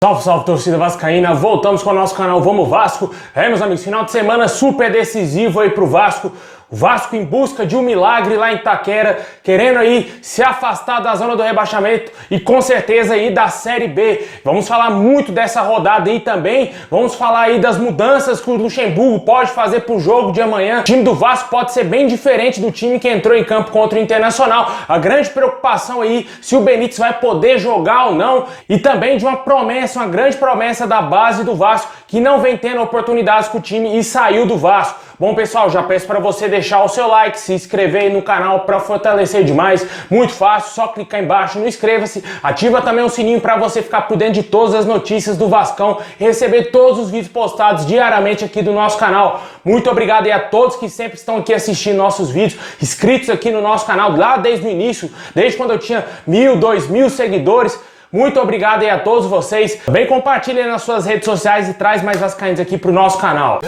Salve, salve, torcida vascaína, voltamos com o nosso canal Vamos Vasco. Meus amigos, final de semana super decisivo aí pro Vasco. O Vasco em busca de um milagre lá em Itaquera, querendo aí se afastar da zona do rebaixamento e com certeza aí da Série B. Vamos falar muito dessa rodada aí também, vamos falar aí das mudanças que o Luxemburgo pode fazer pro jogo de amanhã. O time do Vasco pode ser bem diferente do time que entrou em campo contra o Internacional. A grande preocupação aí se o Benítez vai poder jogar ou não, e também de uma promessa, uma grande promessa da base do Vasco que não vem tendo oportunidades com o time e saiu do Vasco. Bom, pessoal, já peço para você deixar o seu like, se inscrever aí no canal para fortalecer demais. Muito fácil, só clicar embaixo no inscreva-se, ativa também o sininho para você ficar por dentro de todas as notícias do Vascão e receber todos os vídeos postados diariamente aqui do nosso canal. Muito obrigado aí a todos que sempre estão aqui assistindo nossos vídeos, inscritos aqui no nosso canal lá desde o início, desde quando eu tinha 1.000, 2.000 seguidores. Muito obrigado aí a todos vocês. Também compartilhem nas suas redes sociais e traz mais vascaínos aqui pro nosso canal.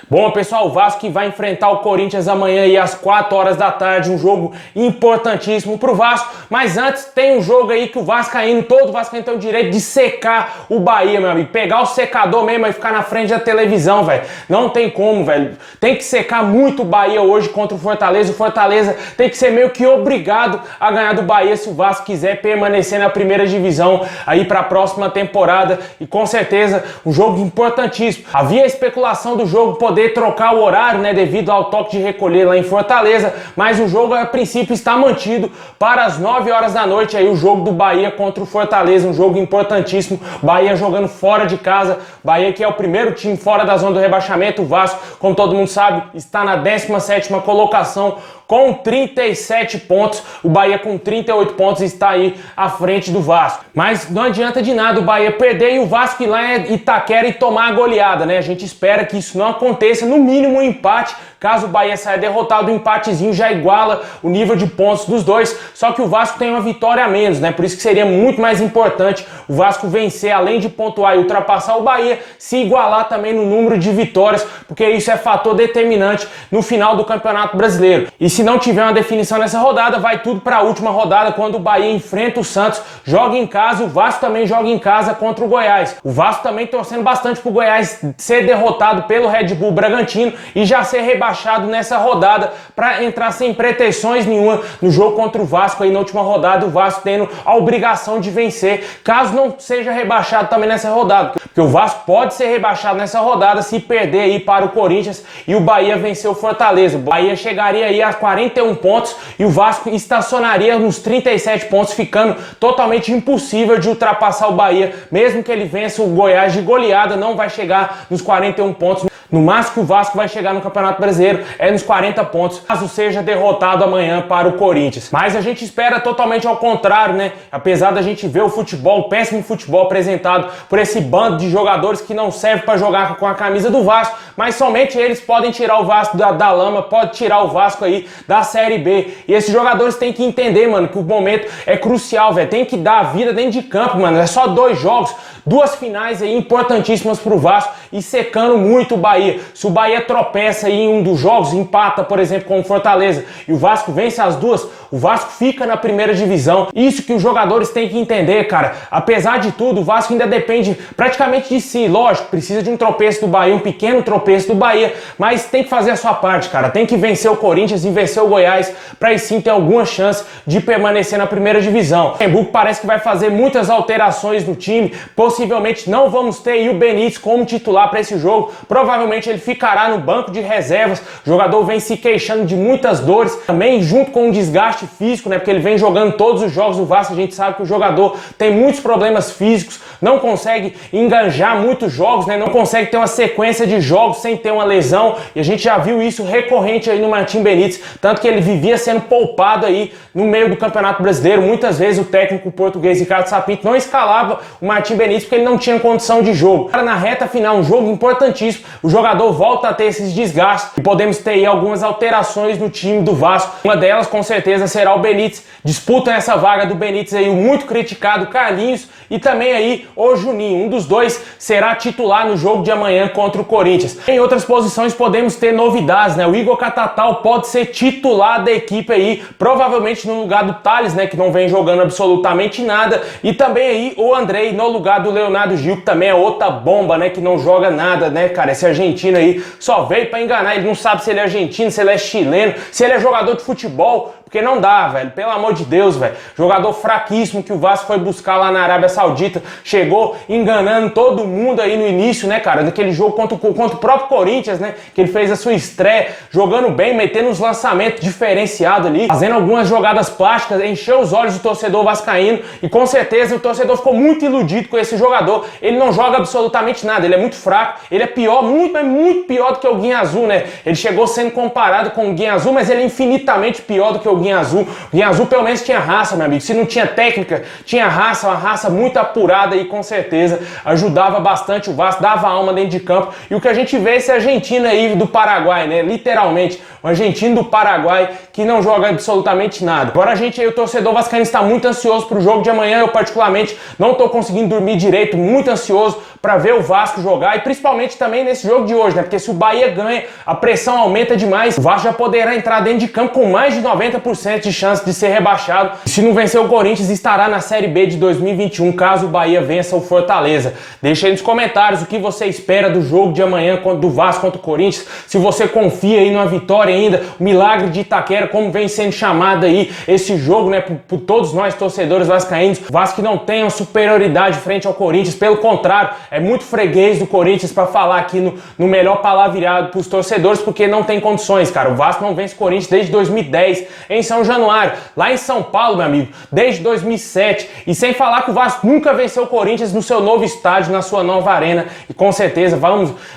Bom, pessoal, o Vasco que vai enfrentar o Corinthians amanhã aí às 4 horas da tarde, um jogo importantíssimo pro Vasco, mas antes tem um jogo aí que o vascaíno, todo vascaíno tem o direito de secar o Bahia, meu amigo, pegar o secador mesmo e ficar na frente da televisão, velho, não tem como, velho, tem que secar muito o Bahia hoje contra o Fortaleza tem que ser meio que obrigado a ganhar do Bahia se o Vasco quiser permanecer na primeira divisão aí pra próxima temporada, e com certeza um jogo importantíssimo. Havia especulação do jogo poder trocar o horário, né, devido ao toque de recolher lá em Fortaleza, mas o jogo a princípio está mantido para as 9 horas da noite, aí o jogo do Bahia contra o Fortaleza, um jogo importantíssimo, Bahia jogando fora de casa, Bahia que é o primeiro time fora da zona do rebaixamento, o Vasco, como todo mundo sabe, está na 17ª colocação, com 37 pontos, o Bahia com 38 pontos está aí à frente do Vasco. Mas não adianta de nada o Bahia perder e o Vasco ir lá em Itaquera e tomar a goleada, né? A gente espera que isso não aconteça, no mínimo um empate. Caso o Bahia saia derrotado, um empatezinho já iguala o nível de pontos dos dois, só que o Vasco tem uma vitória a menos, né? Por isso que seria muito mais importante o Vasco vencer, além de pontuar e ultrapassar o Bahia, se igualar também no número de vitórias, porque isso é fator determinante no final do Campeonato Brasileiro. E se não tiver uma definição nessa rodada, vai tudo para a última rodada, quando o Bahia enfrenta o Santos, joga em casa, o Vasco também joga em casa contra o Goiás. O Vasco também torcendo bastante pro Goiás ser derrotado pelo Red Bull Bragantino e já ser rebaixado nessa rodada para entrar sem pretensões nenhuma no jogo contra o Vasco aí na última rodada, o Vasco tendo a obrigação de vencer, caso não seja rebaixado também nessa rodada, porque o Vasco pode ser rebaixado nessa rodada se perder aí para o Corinthians e o Bahia vencer o Fortaleza. O Bahia chegaria aí a 41 pontos e o Vasco estacionaria nos 37 pontos, ficando totalmente impossível de ultrapassar o Bahia, mesmo que ele vença o Goiás de goleada, não vai chegar nos 41 pontos. No máximo que o Vasco vai chegar no Campeonato Brasileiro é nos 40 pontos, caso seja derrotado amanhã para o Corinthians. Mas a gente espera totalmente ao contrário, né? Apesar da gente ver o futebol, o péssimo futebol apresentado por esse bando de jogadores que não serve para jogar com a camisa do Vasco, mas somente eles podem tirar o Vasco da lama, pode tirar o Vasco aí da Série B. E esses jogadores têm que entender, mano, que o momento é crucial, velho. Tem que dar a vida dentro de campo, mano. É só 2 jogos, 2 finais aí importantíssimas pro Vasco e secando muito o Bahia. Se o Bahia tropeça aí em um dos jogos, empata, por exemplo, com o Fortaleza, e o Vasco vence as duas, o Vasco fica na primeira divisão. Isso que os jogadores têm que entender, cara. Apesar de tudo, o Vasco ainda depende praticamente de si. Lógico, precisa de um tropeço do Bahia, um pequeno tropeço do Bahia, mas tem que fazer a sua parte, cara. Tem que vencer o Corinthians e vencer o Goiás, para aí sim ter alguma chance de permanecer na primeira divisão. O Luxemburgo parece que vai fazer muitas alterações no time, possivelmente não vamos ter aí o Benítez como titular para esse jogo, provavelmente ele ficará no banco de reservas. O jogador vem se queixando de muitas dores, também junto com um desgaste físico, né? Porque ele vem jogando todos os jogos do Vasco, a gente sabe que o jogador tem muitos problemas físicos, não consegue enganjar muitos jogos, né? Não consegue ter uma sequência de jogos sem ter uma lesão, e a gente já viu isso recorrente aí no Martim Benítez, tanto que ele vivia sendo poupado aí no meio do Campeonato Brasileiro. Muitas vezes o técnico português Ricardo Sapinto não escalava o Martim Benítez porque ele não tinha condição de jogo. Na reta final, um jogo importantíssimo, o jogador volta a ter esses desgastes e podemos ter aí algumas alterações no time do Vasco. Uma delas com certeza será o Benítez. Disputam essa vaga do Benítez aí o muito criticado Carlinhos e também aí o Juninho. Um dos dois será titular no jogo de amanhã contra o Corinthians. Em outras posições podemos ter novidades, né? O Igor Catatal pode ser titular da equipe aí, provavelmente no lugar do Thales, né, que não vem jogando absolutamente nada, e também aí o Andrei no lugar do Leonardo Gil, que também é outra bomba, né, que não joga nada, né, cara? Esse argentino aí só veio pra enganar, ele não sabe se ele é argentino, se ele é chileno, se ele é jogador de futebol, porque não dá, velho, pelo amor de Deus, velho. Jogador fraquíssimo que o Vasco foi buscar lá na Arábia Saudita, chegou enganando todo mundo aí no início, né, cara, naquele jogo contra o próprio Corinthians, né, que ele fez a sua estreia, jogando bem, metendo uns lançamentos diferenciados ali, fazendo algumas jogadas plásticas, encheu os olhos do torcedor vascaíno e com certeza o torcedor ficou muito iludido com esse jogador. Ele não joga absolutamente nada, ele é muito fraco, ele é pior, muito pior do que o Guinha Azul, né? Ele chegou sendo comparado com o Guinha Azul, mas ele é infinitamente pior do que o Guinha Azul. O Guinha Azul pelo menos tinha raça, meu amigo. Se não tinha técnica, tinha raça, uma raça muito apurada e com certeza ajudava bastante o Vasco, dava alma dentro de campo. E o que a gente vê é esse argentino aí do Paraguai, né? Literalmente, um argentino do Paraguai que não joga absolutamente nada. Agora a gente aí, o torcedor vascaíno, está muito ansioso pro jogo de amanhã. Eu particularmente não tô conseguindo dormir direito, muito ansioso para ver o Vasco jogar e principalmente também nesse jogo de hoje, né? Porque se o Bahia ganha, a pressão aumenta demais. O Vasco já poderá entrar dentro de campo com mais de 90% de chance de ser rebaixado. E se não vencer o Corinthians, estará na Série B de 2021, caso o Bahia vença o Fortaleza. Deixa aí nos comentários o que você espera do jogo de amanhã do Vasco contra o Corinthians. Se você confia aí numa vitória ainda, o milagre de Itaquera, como vem sendo chamado aí esse jogo, né? Por todos nós torcedores vascaínos. O Vasco não tem uma superioridade frente ao Corinthians, pelo contrário, é muito freguês do Corinthians para falar aqui no melhor palavreado para os torcedores, porque não tem condições, cara. O Vasco não vence o Corinthians desde 2010 em São Januário, lá em São Paulo, meu amigo, desde 2007. E sem falar que o Vasco nunca venceu o Corinthians no seu novo estádio, na sua nova arena. E com certeza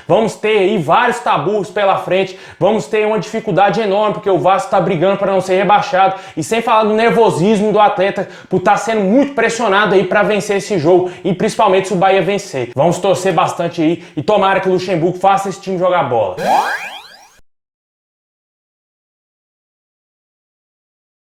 vamos ter aí vários tabus pela frente, vamos ter uma dificuldade enorme, porque o Vasco está brigando para não ser rebaixado. E sem falar do nervosismo do atleta por estar sendo muito pressionado aí para vencer esse jogo, e principalmente se o Bahia vencer. Vamos torcer bastante aí e tomara que o Luxemburgo faça esse time jogar bola.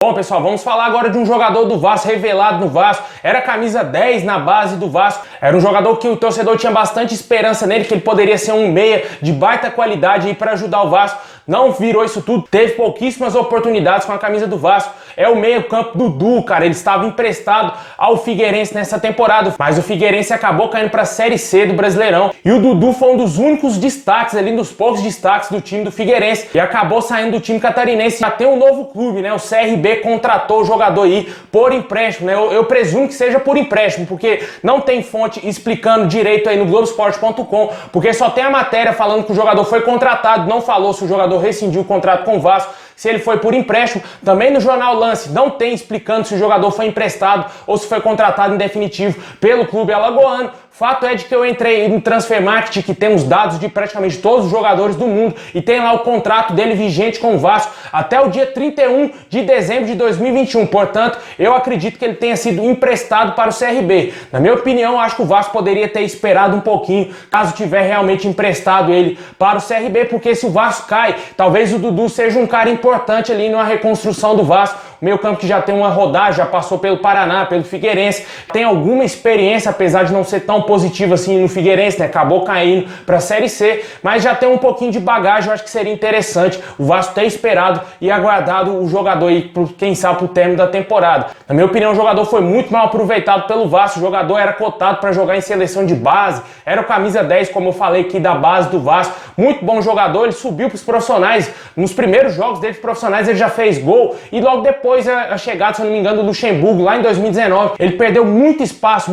Bom, pessoal, vamos falar agora de um jogador do Vasco, revelado no Vasco. Era camisa 10 na base do Vasco. Era um jogador que o torcedor tinha bastante esperança nele, que ele poderia ser um meia de baita qualidade aí para ajudar o Vasco. Não virou isso tudo, teve pouquíssimas oportunidades com a camisa do Vasco. É o meio-campo Dudu, cara. Ele estava emprestado ao Figueirense nessa temporada, mas o Figueirense acabou caindo para a Série C do Brasileirão. E o Dudu foi um dos únicos destaques ali, dos poucos destaques do time do Figueirense, e acabou saindo do time catarinense. Já tem um novo clube, né? O CRB contratou o jogador aí por empréstimo, né? Eu presumo que seja por empréstimo, porque não tem fonte explicando direito aí no Globoesporte.com, porque só tem a matéria falando que o jogador foi contratado, não falou se o jogador rescindiu o contrato com o Vasco, se ele foi por empréstimo. Também no Jornal Lance não tem explicando se o jogador foi emprestado ou se foi contratado em definitivo pelo clube alagoano. Fato é de que eu entrei no Transfer Market, que tem os dados de praticamente todos os jogadores do mundo, e tem lá o contrato dele vigente com o Vasco até o dia 31 de dezembro de 2021. Portanto, eu acredito que ele tenha sido emprestado para o CRB. Na minha opinião, acho que o Vasco poderia ter esperado um pouquinho, caso tiver realmente emprestado ele para o CRB, porque se o Vasco cai, talvez o Dudu seja um cara importante ali na reconstrução do Vasco. O meio campo que já tem uma rodagem, já passou pelo Paraná, pelo Figueirense, tem alguma experiência, apesar de não ser tão positivo assim no Figueirense, né? Acabou caindo para a Série C, mas já tem um pouquinho de bagagem. Eu acho que seria interessante o Vasco ter esperado e aguardado o jogador aí, quem sabe, pro término da temporada. Na minha opinião, o jogador foi muito mal aproveitado pelo Vasco. O jogador era cotado para jogar em seleção de base, era o camisa 10, como eu falei aqui, da base do Vasco. Muito bom jogador, ele subiu para os profissionais. Nos primeiros jogos dele profissionais ele já fez gol, e logo depois a chegada, se eu não me engano, do Luxemburgo lá em 2019, ele perdeu muito espaço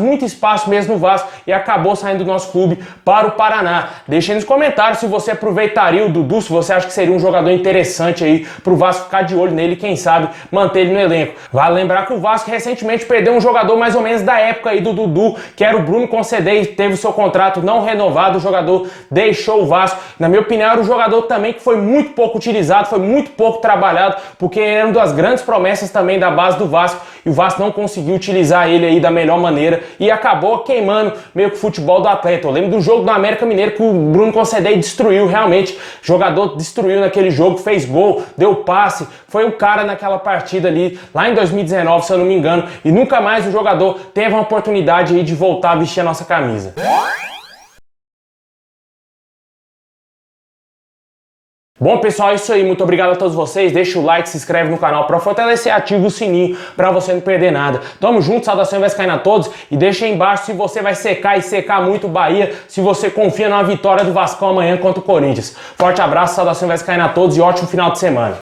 mesmo no Vasco, e acabou saindo do nosso clube para o Paraná. Deixe aí nos comentários se você aproveitaria o Dudu, se você acha que seria um jogador interessante aí para o Vasco ficar de olho nele e quem sabe manter ele no elenco. Vale lembrar que o Vasco recentemente perdeu um jogador mais ou menos da época aí do Dudu, que era o Bruno Concedei, teve o seu contrato não renovado, o jogador deixou o Vasco. Na minha opinião, era um jogador também que foi muito pouco utilizado, foi muito pouco trabalhado, porque era uma das grandes promessas promessas também da base do Vasco, e o Vasco não conseguiu utilizar ele aí da melhor maneira e acabou queimando meio que o futebol do atleta. Eu lembro do jogo do América Mineiro que o Bruno Concedei destruiu realmente, o jogador destruiu naquele jogo, fez gol, deu passe, foi o cara naquela partida ali, lá em 2019, se eu não me engano, e nunca mais o jogador teve uma oportunidade aí de voltar a vestir a nossa camisa. Bom, pessoal, é isso aí. Muito obrigado a todos vocês. Deixa o like, se inscreve no canal para fortalecer, ativa o sininho para você não perder nada. Tamo junto, saudação vascaína a todos. E deixa aí embaixo se você vai secar e secar muito o Bahia, se você confia numa vitória do Vascão amanhã contra o Corinthians. Forte abraço, saudação vascaína a todos e ótimo final de semana.